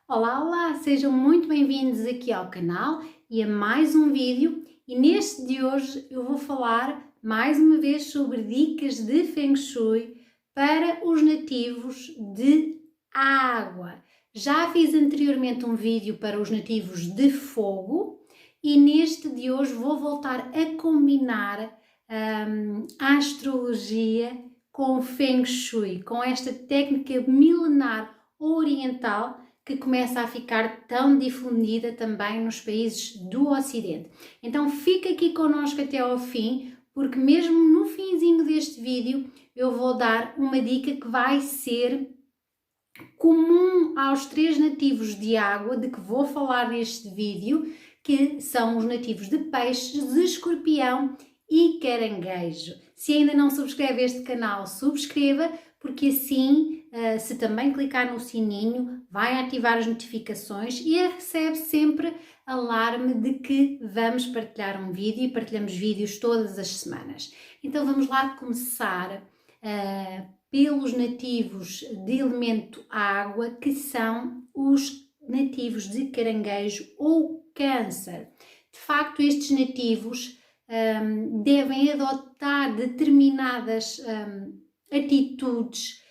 Olá, olá! Sejam muito bem-vindos aqui ao canal e a mais um vídeo. E neste de hoje eu vou falar mais uma vez sobre dicas de Feng Shui para os nativos de água. Já fiz anteriormente um vídeo para os nativos de fogo e neste de hoje vou voltar a combinar a astrologia com o Feng Shui, com esta técnica milenar oriental que começa a ficar tão difundida também nos países do Ocidente. Então fica aqui connosco até ao fim, porque mesmo no finzinho deste vídeo eu vou dar uma dica que vai ser comum aos três nativos de água de que vou falar neste vídeo, que são os nativos de peixes, de escorpião e caranguejo. Se ainda não subscreve este canal, subscreva, porque assim, se também clicar no sininho, vai ativar as notificações e recebe sempre alarme de que vamos partilhar um vídeo e partilhamos vídeos todas as semanas. Então vamos lá começar pelos nativos de elemento água, que são os nativos de caranguejo ou câncer. De facto, estes nativos devem adotar determinadas atitudes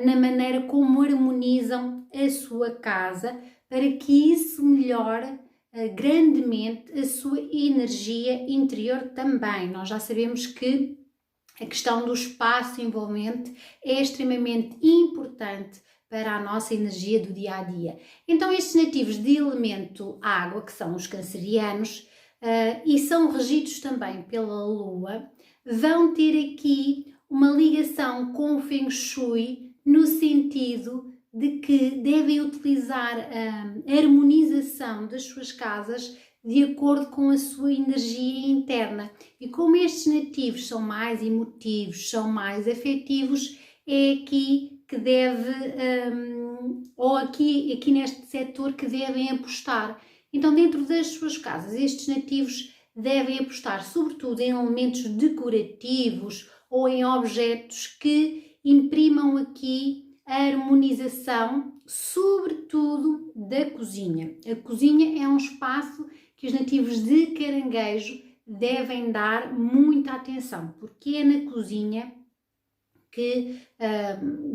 na maneira como harmonizam a sua casa, para que isso melhore grandemente a sua energia interior também. Nós já sabemos que a questão do espaço envolvente é extremamente importante para a nossa energia do dia a dia. Então, estes nativos de elemento água, que são os cancerianos, e são regidos também pela Lua, vão ter aqui uma ligação com o Feng Shui no sentido de que devem utilizar a harmonização das suas casas de acordo com a sua energia interna. E como estes nativos são mais emotivos, são mais afetivos, é aqui que deve, ou aqui neste setor que devem apostar. Então, dentro das suas casas, estes nativos devem apostar sobretudo em elementos decorativos ou em objetos que imprimam aqui a harmonização, sobretudo da cozinha. A cozinha é um espaço que os nativos de caranguejo devem dar muita atenção, porque é na cozinha que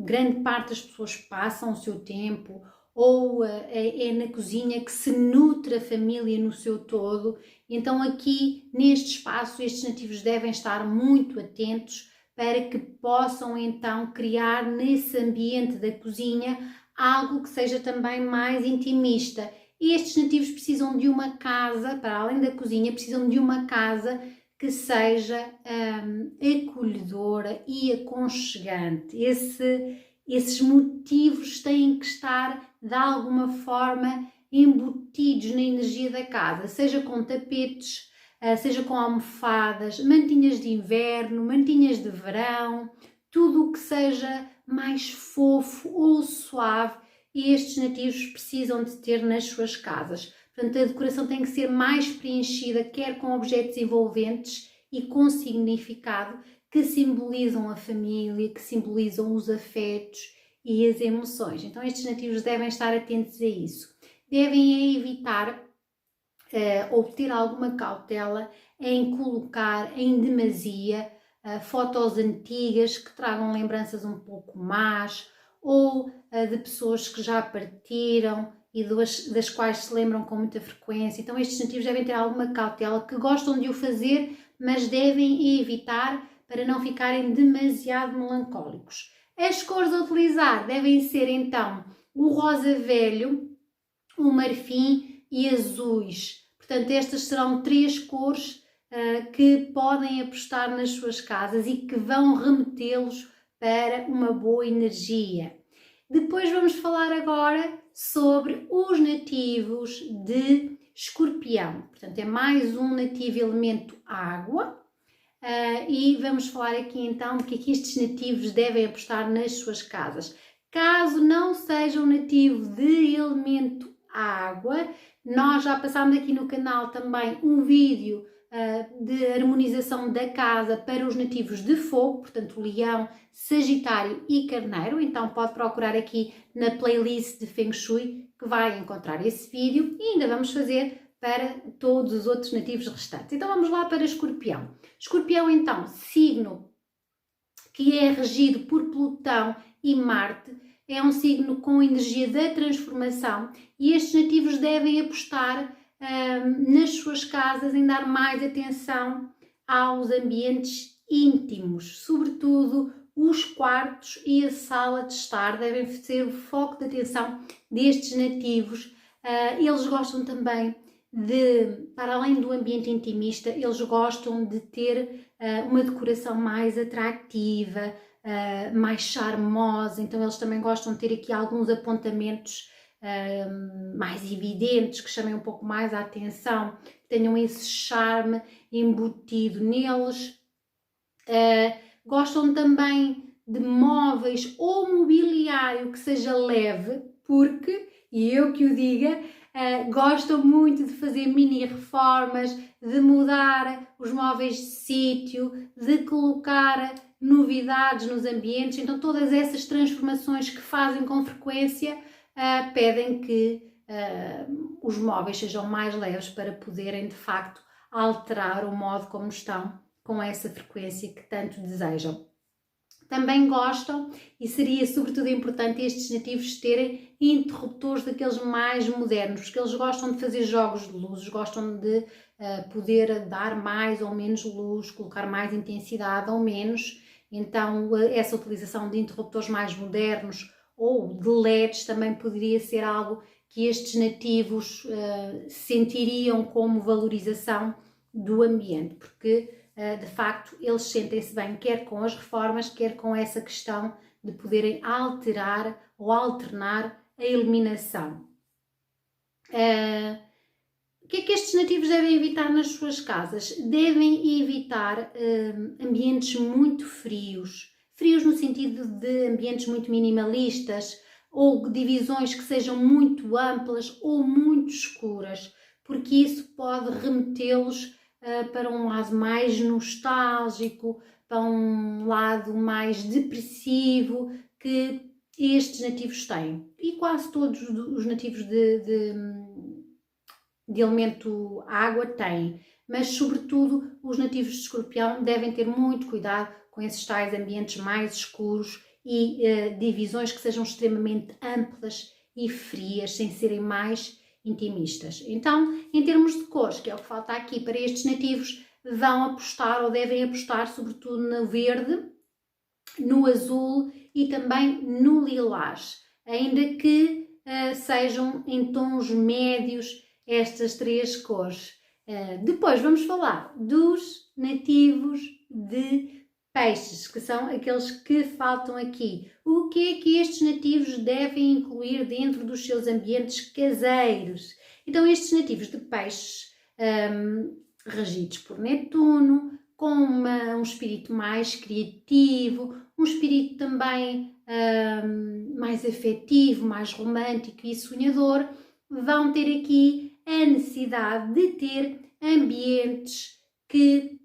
grande parte das pessoas passam o seu tempo, ou é na cozinha que se nutre a família no seu todo. Então aqui neste espaço estes nativos devem estar muito atentos para que possam então criar nesse ambiente da cozinha algo que seja também mais intimista. E estes nativos precisam de uma casa, para além da cozinha, precisam de uma casa que seja acolhedora e aconchegante. Esses motivos têm que estar de alguma forma embutidos na energia da casa, seja com tapetes, seja com almofadas, mantinhas de inverno, mantinhas de verão, tudo o que seja mais fofo ou suave, estes nativos precisam de ter nas suas casas. Portanto, a decoração tem que ser mais preenchida, quer com objetos envolventes e com significado, que simbolizam a família, que simbolizam os afetos e as emoções. Então, estes nativos devem estar atentos a isso. Devem evitar ou ter alguma cautela em colocar em demasia fotos antigas que tragam lembranças um pouco más, ou de pessoas que já partiram e das quais se lembram com muita frequência. Então estes nativos devem ter alguma cautela, que gostam de o fazer, mas devem evitar para não ficarem demasiado melancólicos. As cores a utilizar devem ser então o rosa velho, o marfim e azuis. Portanto, estas serão três cores que podem apostar nas suas casas e que vão remetê-los para uma boa energia. Depois vamos falar agora sobre os nativos de escorpião. Portanto, é mais um nativo elemento água. E vamos falar aqui então do que é que estes nativos devem apostar nas suas casas. Caso não seja um nativo de elemento água, nós já passámos aqui no canal também um vídeo de harmonização da casa para os nativos de fogo, portanto Leão, Sagitário e Carneiro. Então pode procurar aqui na playlist de Feng Shui que vai encontrar esse vídeo e ainda vamos fazer para todos os outros nativos restantes. Então vamos lá para Escorpião. Escorpião, então, signo que é regido por Plutão e Marte, é um signo com energia da transformação e estes nativos devem apostar nas suas casas em dar mais atenção aos ambientes íntimos, sobretudo os quartos e a sala de estar devem ser o foco de atenção destes nativos. Eles gostam também de, para além do ambiente intimista, eles gostam de ter uma decoração mais atrativa, mais charmosa, então eles também gostam de ter aqui alguns apontamentos mais evidentes, que chamem um pouco mais a atenção, que tenham esse charme embutido neles. Gostam também de móveis ou mobiliário que seja leve, porque, e eu que o diga, gostam muito de fazer mini reformas, de mudar os móveis de sítio, de colocar novidades nos ambientes. Então todas essas transformações que fazem com frequência pedem que os móveis sejam mais leves para poderem de facto alterar o modo como estão com essa frequência que tanto desejam. Também gostam, e seria sobretudo importante estes nativos terem interruptores daqueles mais modernos, porque eles gostam de fazer jogos de luzes, gostam de poder dar mais ou menos luz, colocar mais intensidade ou menos. Então essa utilização de interruptores mais modernos ou de LEDs também poderia ser algo que estes nativos sentiriam como valorização do ambiente, porque de facto eles sentem-se bem quer com as reformas, quer com essa questão de poderem alterar ou alternar a iluminação. O que é que estes nativos devem evitar nas suas casas? Devem evitar ambientes muito frios, frios no sentido de ambientes muito minimalistas ou divisões que sejam muito amplas ou muito escuras, porque isso pode remetê-los para um lado mais nostálgico, para um lado mais depressivo que estes nativos têm. E quase todos os nativos de elemento água têm, mas sobretudo os nativos de Escorpião devem ter muito cuidado com esses tais ambientes mais escuros e divisões que sejam extremamente amplas e frias, sem serem mais intimistas. Então, em termos de cores, que é o que falta aqui para estes nativos, vão apostar ou devem apostar sobretudo no verde, no azul e também no lilás, ainda que sejam em tons médios estas três cores. Depois vamos falar dos nativos de peixes, que são aqueles que faltam aqui. O que é que estes nativos devem incluir dentro dos seus ambientes caseiros? Então estes nativos de peixes, regidos por Netuno, com um espírito mais criativo, um espírito também mais afetivo, mais romântico e sonhador, vão ter aqui a necessidade de ter ambientes que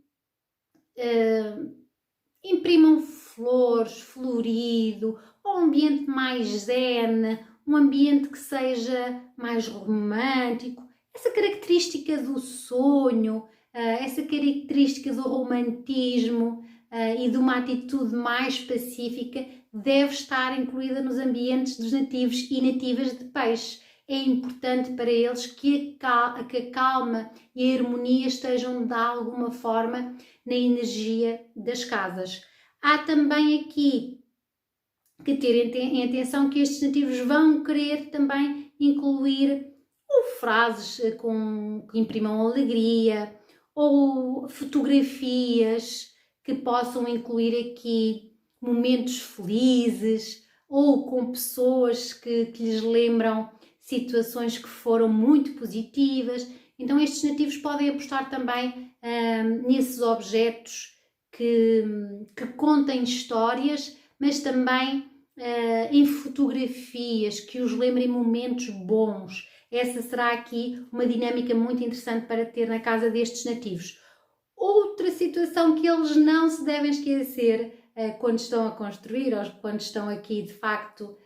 imprimam flores, florido, ou um ambiente mais zen, um ambiente que seja mais romântico. Essa característica do sonho, essa característica do romantismo e de uma atitude mais pacífica deve estar incluída nos ambientes dos nativos e nativas de peixe. É importante para eles que a calma e a harmonia estejam de alguma forma na energia das casas. Há também aqui que ter em atenção que estes nativos vão querer também incluir ou frases que imprimam alegria ou fotografias que possam incluir aqui momentos felizes ou com pessoas que lhes lembram situações que foram muito positivas. Então estes nativos podem apostar também nesses objetos que contem histórias, mas também em fotografias que os lembrem momentos bons. Essa será aqui uma dinâmica muito interessante para ter na casa destes nativos. Outra situação que eles não se devem esquecer quando estão a construir ou quando estão aqui de facto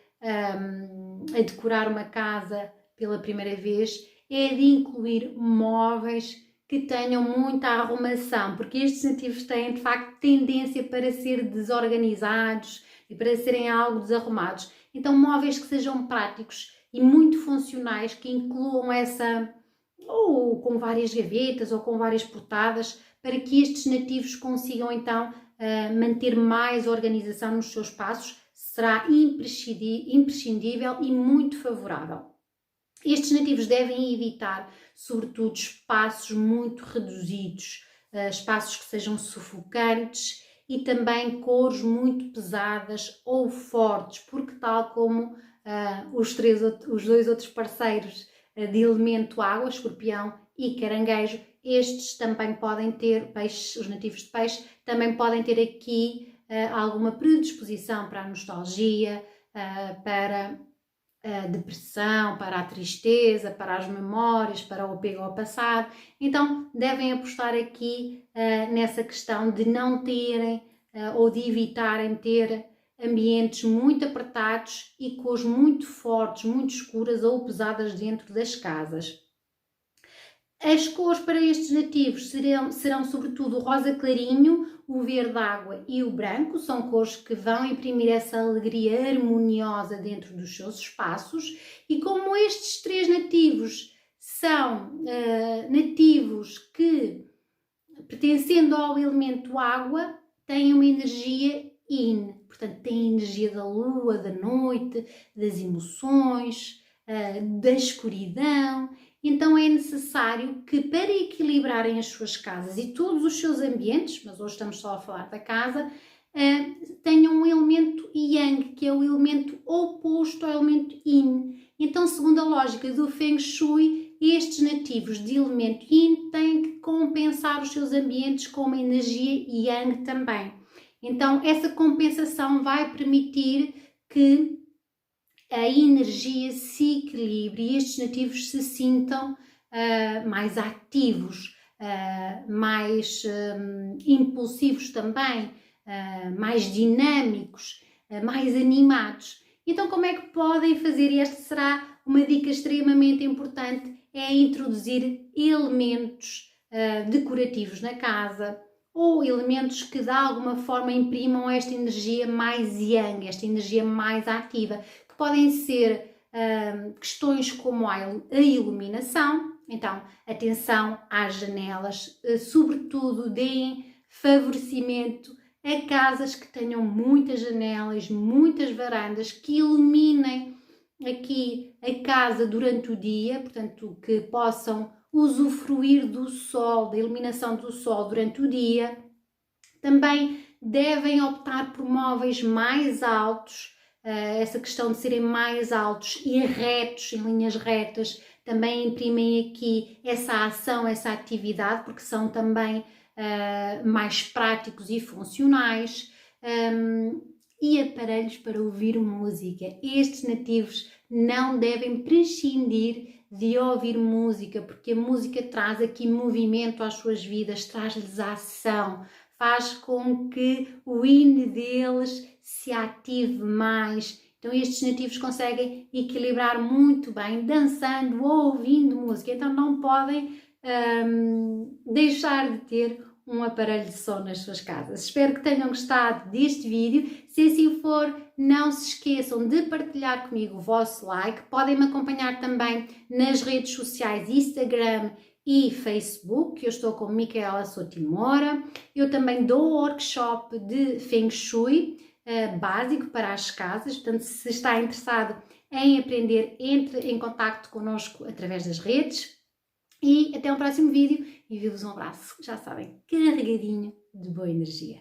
a decorar uma casa pela primeira vez é de incluir móveis que tenham muita arrumação, porque estes nativos têm de facto tendência para ser desorganizados e para serem algo desarrumados. Então móveis que sejam práticos e muito funcionais, que incluam essa, ou com várias gavetas ou com várias portadas, para que estes nativos consigam então manter mais organização nos seus espaços, será imprescindível e muito favorável. Estes nativos devem evitar, sobretudo, espaços muito reduzidos, espaços que sejam sufocantes e também cores muito pesadas ou fortes, porque tal como os dois outros parceiros de elemento água, escorpião e caranguejo, estes também podem ter, os nativos de peixe, também podem ter aqui alguma predisposição para a nostalgia, para a depressão, para a tristeza, para as memórias, para o apego ao passado. Então devem apostar aqui nessa questão de não terem ou de evitarem ter ambientes muito apertados e cores muito fortes, muito escuras ou pesadas dentro das casas. As cores para estes nativos serão sobretudo o rosa clarinho, o verde água e o branco. São cores que vão imprimir essa alegria harmoniosa dentro dos seus espaços. E como estes três nativos são nativos que, pertencendo ao elemento água, têm uma energia yin. Portanto, têm a energia da lua, da noite, das emoções, da escuridão. Então é necessário que, para equilibrarem as suas casas e todos os seus ambientes, mas hoje estamos só a falar da casa, tenham um elemento yang, que é o elemento oposto ao elemento yin. Então, segundo a lógica do Feng Shui, estes nativos de elemento yin têm que compensar os seus ambientes com uma energia yang também. Então, essa compensação vai permitir que a energia se equilibre e estes nativos se sintam mais ativos, mais impulsivos também, mais dinâmicos, mais animados. Então, como é que podem fazer? E esta será uma dica extremamente importante, é introduzir elementos decorativos na casa, ou elementos que de alguma forma imprimam esta energia mais yang, esta energia mais ativa, que podem ser questões como a iluminação. Então, atenção às janelas, sobretudo deem favorecimento a casas que tenham muitas janelas, muitas varandas, que iluminem aqui a casa durante o dia, portanto, que possam usufruir do sol, da iluminação do sol durante o dia. Também devem optar por móveis mais altos, essa questão de serem mais altos e retos, em linhas retas, também imprimem aqui essa ação, essa atividade, porque são também mais práticos e funcionais. E aparelhos para ouvir música. Estes nativos não devem prescindir de ouvir música, porque a música traz aqui movimento às suas vidas, traz-lhes ação, faz com que o yin deles se ative mais. Então estes nativos conseguem equilibrar muito bem, dançando ou ouvindo música. Então não podem deixar de ter um aparelho de som nas suas casas. Espero que tenham gostado deste vídeo. Se assim for, não se esqueçam de partilhar comigo o vosso like. Podem me acompanhar também nas redes sociais Instagram e Facebook, que eu estou com Micaela Sotimora. Eu também dou workshop de Feng Shui básico para as casas, portanto, se está interessado em aprender, entre em contacto connosco através das redes. E até um próximo vídeo. Envio-vos um abraço, já sabem, carregadinho de boa energia.